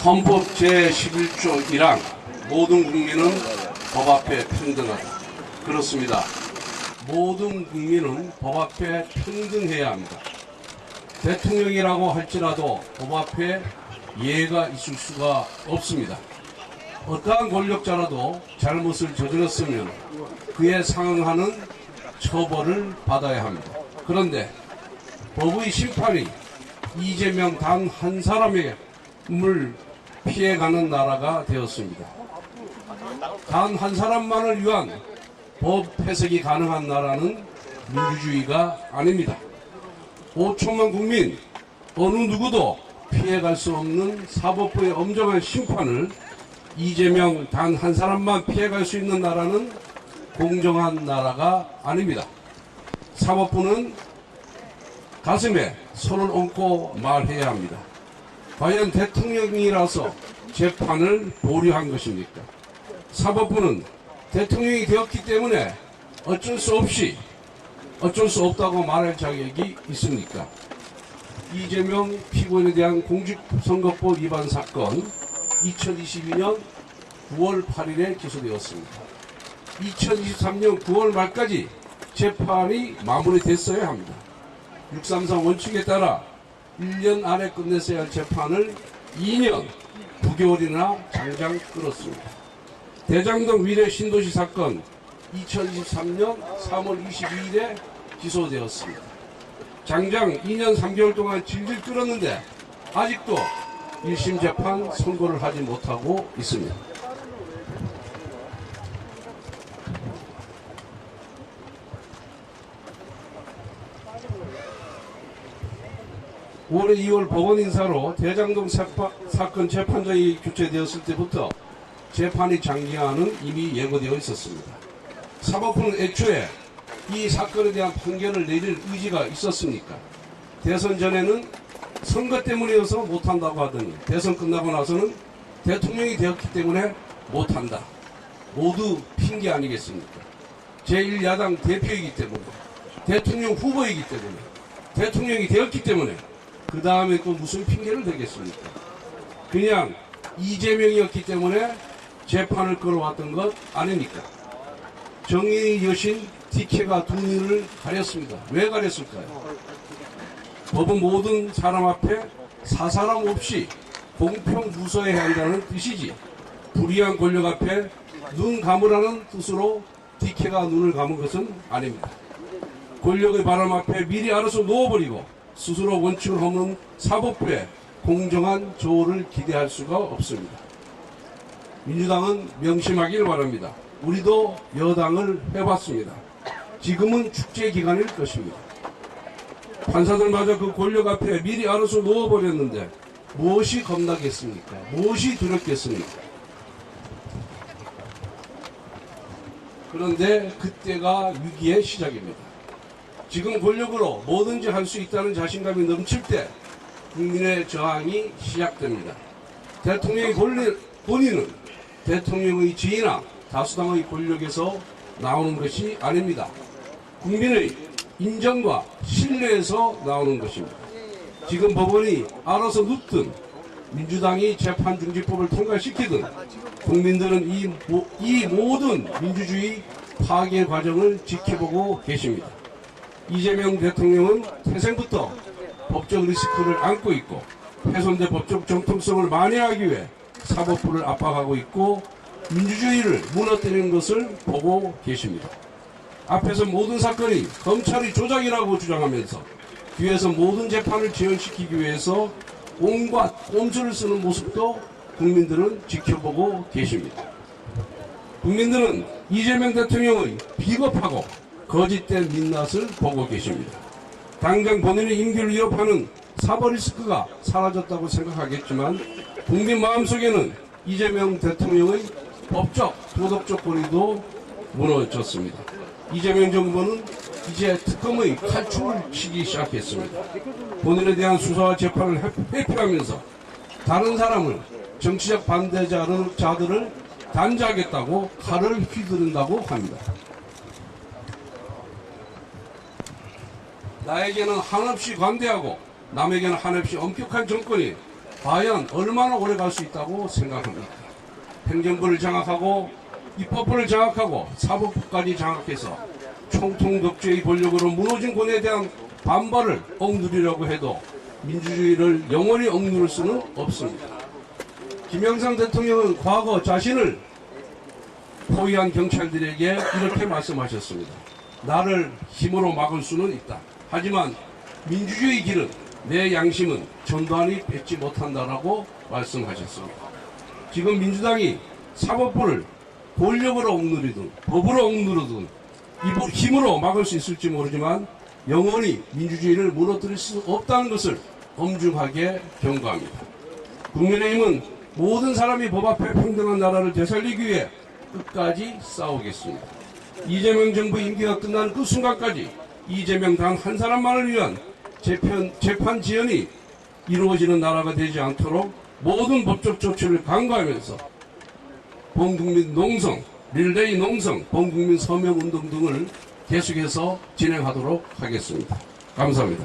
헌법 제11조 1항 모든 국민은 법 앞에 평등하다. 그렇습니다. 모든 국민은 법 앞에 평등해야 합니다. 대통령이라고 할지라도 법 앞에 예가 있을 수가 없습니다. 어떠한 권력자라도 잘못을 저질렀으면 그에 상응하는 처벌을 받아야 합니다. 그런데 법의 심판이 이재명 단 한 사람의 을 피해가는 나라가 되었습니다. 단 한 사람만을 위한 법 해석이 가능한 나라는 민주주의가 아닙니다. 5천만 국민 어느 누구도 피해갈 수 없는 사법부의 엄정한 심판을 이재명 단 한 사람만 피해갈 수 있는 나라는 공정한 나라가 아닙니다. 사법부는 가슴에 손을 얹고 말해야 합니다. 과연 대통령이라서 재판을 보류한 것입니까? 사법부는 대통령이 되었기 때문에 어쩔 수 없다고 말할 자격이 있습니까? 이재명 피고인에 대한 공직선거법 위반 사건 2022년 9월 8일에 기소되었습니다. 2023년 9월 말까지 재판이 마무리됐어야 합니다. 633 원칙에 따라 1년 안에 끝냈어야 할 재판을 2년 9개월이나 장장 끌었습니다. 대장동 위례 신도시 사건 2023년 3월 22일에 기소되었습니다. 장장 2년 3개월 동안 질질 끌었는데 아직도 1심 재판 선고를 하지 못하고 있습니다. 올해 2월 법원 인사로 대장동 사건 재판장이 교체되었을 때부터 재판이 장기화는 이미 예고되어 있었습니다. 사법부는 애초에 이 사건에 대한 판결을 내릴 의지가 있었습니까? 대선 전에는 선거 때문이어서 못한다고 하더니 대선 끝나고 나서는 대통령이 되었기 때문에 못한다. 모두 핑계 아니겠습니까? 제1야당 대표이기 때문에, 대통령 후보이기 때문에, 대통령이 되었기 때문에 그 다음에 또 무슨 핑계를 대겠습니까? 그냥 이재명이었기 때문에 재판을 끌어왔던 것 아닙니까? 정의의 여신 디케가 두 눈을 가렸습니다. 왜 가렸을까요? 법은 모든 사람 앞에 사사람 없이 공평 무서워야 한다는 뜻이지 불의한 권력 앞에 눈 감으라는 뜻으로 디케가 눈을 감은 것은 아닙니다. 권력의 바람 앞에 미리 알아서 놓아버리고 스스로 원칙을 허무는 사법부의 공정한 조언을 기대할 수가 없습니다. 민주당은 명심하길 바랍니다. 우리도 여당을 해봤습니다. 지금은 축제 기간일 것입니다. 판사들마저 그 권력 앞에 미리 알아서 놓아버렸는데 무엇이 겁나겠습니까? 무엇이 두렵겠습니까? 그런데 그때가 위기의 시작입니다. 지금 권력으로 뭐든지 할 수 있다는 자신감이 넘칠 때 국민의 저항이 시작됩니다. 대통령의 본인은 대통령의 지위나 다수당의 권력에서 나오는 것이 아닙니다. 국민의 인정과 신뢰에서 나오는 것입니다. 지금 법원이 알아서 눕든 민주당이 재판중지법을 통과시키든 국민들은 이 모든 민주주의 파괴 과정을 지켜보고 계십니다. 이재명 대통령은 태생부터 법적 리스크를 안고 있고 훼손된 법적 정통성을 만회하기 위해 사법부를 압박하고 있고 민주주의를 무너뜨리는 것을 보고 계십니다. 앞에서 모든 사건이 검찰이 조작이라고 주장하면서 뒤에서 모든 재판을 지연시키기 위해서 온갖 꼼수를 쓰는 모습도 국민들은 지켜보고 계십니다. 국민들은 이재명 대통령의 비겁하고 거짓된 민낯을 보고 계십니다. 당장 본인의 임기를 위협하는 사법 리스크가 사라졌다고 생각하겠지만 국민 마음속에는 이재명 대통령의 법적, 도덕적 권위도 무너졌습니다. 이재명 정부는 이제 특검의 칼춤을 치기 시작했습니다. 본인에 대한 수사와 재판을 회피하면서 다른 사람을 정치적 반대자들을 단죄하겠다고 칼을 휘두른다고 합니다. 나에게는 한없이 관대하고 남에게는 한없이 엄격한 정권이 과연 얼마나 오래 갈 수 있다고 생각합니까? 행정부를 장악하고 입법부를 장악하고 사법부까지 장악해서 총통독재의 권력으로 무너진 권에 대한 반발을 억누르려고 해도 민주주의를 영원히 억누를 수는 없습니다. 김영삼 대통령은 과거 자신을 포위한 경찰들에게 이렇게 말씀하셨습니다. 나를 힘으로 막을 수는 있다. 하지만 민주주의 길은 내 양심은 전두환이 뺏지 못한다라고 말씀하셨습니다. 지금 민주당이 사법부를 권력으로 억누르든 법으로 억누르든 힘으로 막을 수 있을지 모르지만 영원히 민주주의를 무너뜨릴 수 없다는 것을 엄중하게 경고합니다. 국민의힘은 모든 사람이 법 앞에 평등한 나라를 되살리기 위해 끝까지 싸우겠습니다. 이재명 정부 임기가 끝나는 그 순간까지 이재명 단 한 사람만을 위한 재판 지연이 이루어지는 나라가 되지 않도록 모든 법적 조치를 강구하면서 범국민 농성, 릴레이 농성, 범국민 서명 운동 등을 계속해서 진행하도록 하겠습니다. 감사합니다.